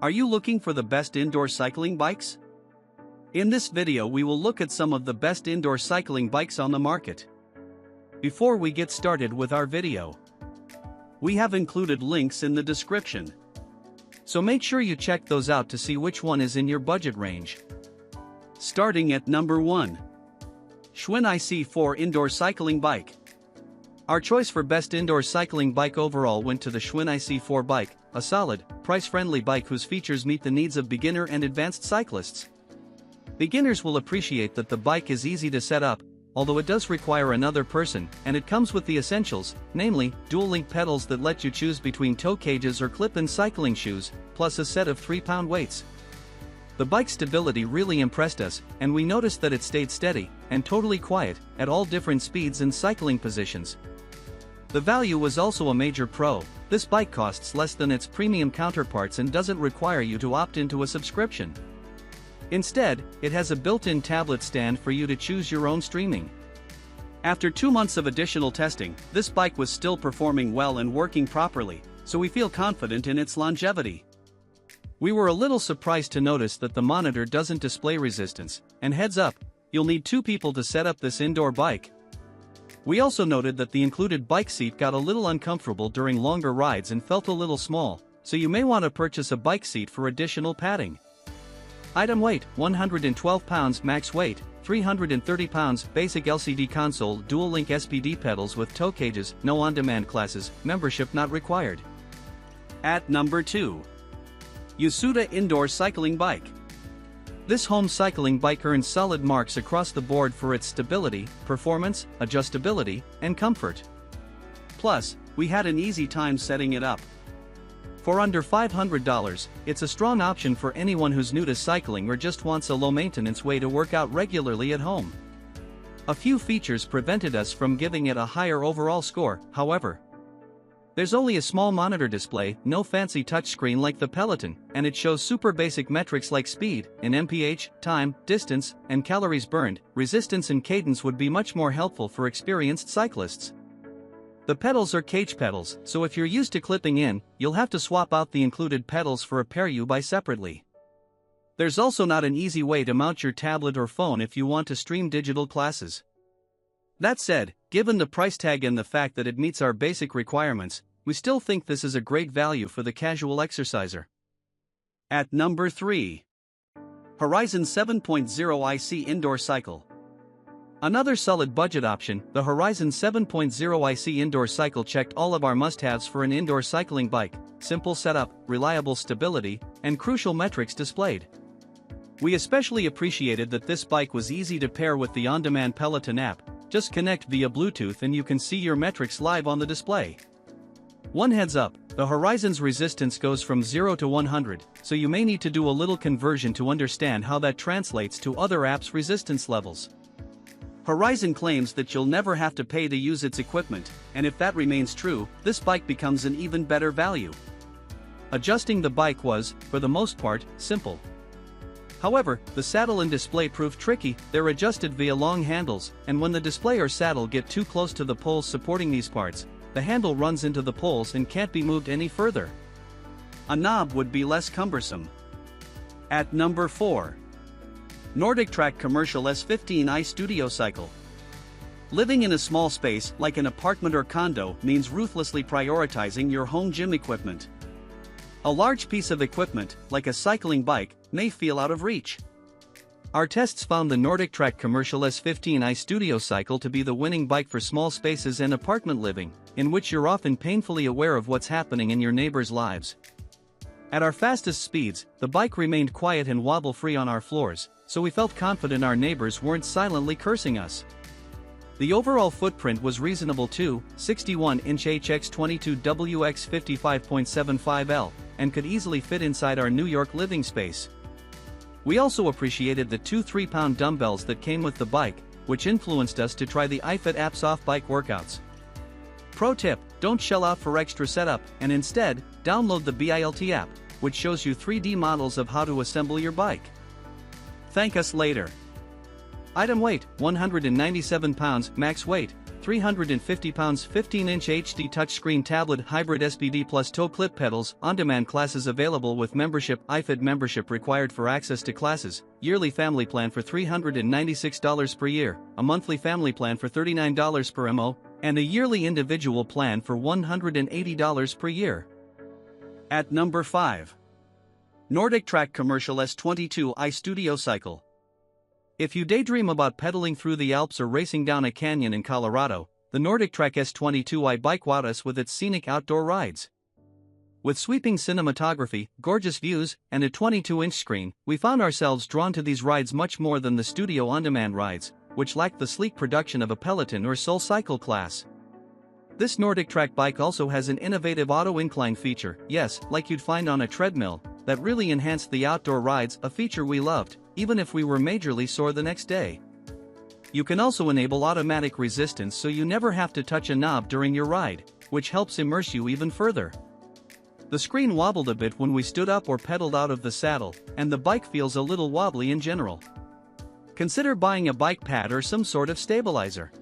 Are you looking for the best indoor cycling bikes? In this video we will look at some of the best indoor cycling bikes on the market. Before we get started with our video, we have included links in the description. So make sure you check those out to see which one is in your budget range. Starting at number 1. Schwinn IC4 Indoor Cycling Bike. Our choice for best indoor cycling bike overall went to the Schwinn IC4 bike, a solid, price-friendly bike whose features meet the needs of beginner and advanced cyclists. Beginners will appreciate that the bike is easy to set up, although it does require another person, and it comes with the essentials, namely, dual-link pedals that let you choose between toe cages or clip-in cycling shoes, plus a set of 3-pound weights. The bike's stability really impressed us, and we noticed that it stayed steady and totally quiet at all different speeds and cycling positions. The value was also a major pro. This bike costs less than its premium counterparts and doesn't require you to opt into a subscription. Instead, it has a built-in tablet stand for you to choose your own streaming. After 2 months of additional testing, this bike was still performing well and working properly, so we feel confident in its longevity. We were a little surprised to notice that the monitor doesn't display resistance, and heads up, you'll need 2 people to set up this indoor bike. We also noted that the included bike seat got a little uncomfortable during longer rides and felt a little small, so you may want to purchase a bike seat for additional padding. Item weight, 112 pounds max weight, 330 pounds, basic LCD console, dual-link SPD pedals with toe cages, no on-demand classes, membership not required. At number 2. YOSUDA Indoor Cycling Bike. This home cycling bike earns solid marks across the board for its stability, performance, adjustability, and comfort. Plus, we had an easy time setting it up. For under $500, it's a strong option for anyone who's new to cycling or just wants a low-maintenance way to work out regularly at home. A few features prevented us from giving it a higher overall score, however. There's only a small monitor display, no fancy touchscreen like the Peloton, and it shows super basic metrics like speed, in mph, time, distance, and calories burned. Resistance and cadence would be much more helpful for experienced cyclists. The pedals are cage pedals, so if you're used to clipping in, you'll have to swap out the included pedals for a pair you buy separately. There's also not an easy way to mount your tablet or phone if you want to stream digital classes. That said, given the price tag and the fact that it meets our basic requirements, we still think this is a great value for the casual exerciser. At number 3. Horizon 7.0 IC Indoor Cycle. Another solid budget option, the Horizon 7.0 IC Indoor Cycle checked all of our must-haves for an indoor cycling bike: simple setup, reliable stability, and crucial metrics displayed. We especially appreciated that this bike was easy to pair with the on-demand Peloton app. Just connect via Bluetooth and you can see your metrics live on the display. One heads up, the Horizon's resistance goes from 0 to 100, so you may need to do a little conversion to understand how that translates to other apps' resistance levels. Horizon claims that you'll never have to pay to use its equipment, and if that remains true, this bike becomes an even better value. Adjusting the bike was, for the most part, simple. However, the saddle and display proved tricky. They're adjusted via long handles, and when the display or saddle get too close to the poles supporting these parts, the handle runs into the poles and can't be moved any further. A knob would be less cumbersome. At number 4. NordicTrack Commercial S15i Studio Cycle. Living in a small space, like an apartment or condo, means ruthlessly prioritizing your home gym equipment. A large piece of equipment, like a cycling bike, may feel out of reach. Our tests found the NordicTrack Commercial S15i Studio Cycle to be the winning bike for small spaces and apartment living, in which you're often painfully aware of what's happening in your neighbors' lives. At our fastest speeds, the bike remained quiet and wobble-free on our floors, so we felt confident our neighbors weren't silently cursing us. The overall footprint was reasonable too, 61-inch HX22WX 55.75L, and could easily fit inside our New York living space. We also appreciated the 2 3-pound dumbbells that came with the bike, which influenced us to try the iFit app's off-bike workouts. Pro tip, don't shell out for extra setup, and instead, download the BILT app, which shows you 3D models of how to assemble your bike. Thank us later. Item weight, 197 pounds max weight, 350 pounds, 15-inch HD touchscreen tablet, hybrid SPD plus toe clip pedals, on-demand classes available with membership, iFit membership required for access to classes, yearly family plan for $396 per year, a monthly family plan for $39 per MO, and a yearly individual plan for $180 per year. At number 5. NordicTrack Commercial S22i Studio Cycle. If you daydream about pedaling through the Alps or racing down a canyon in Colorado, the NordicTrack S22i bike wows us with its scenic outdoor rides. With sweeping cinematography, gorgeous views, and a 22-inch screen, we found ourselves drawn to these rides much more than the studio on-demand rides, which lacked the sleek production of a Peloton or Soul Cycle class. This NordicTrack bike also has an innovative auto-incline feature, yes, like you'd find on a treadmill, that really enhanced the outdoor rides, a feature we loved, even if we were majorly sore the next day. You can also enable automatic resistance so you never have to touch a knob during your ride, which helps immerse you even further. The screen wobbled a bit when we stood up or pedaled out of the saddle, and the bike feels a little wobbly in general. Consider buying a bike pad or some sort of stabilizer.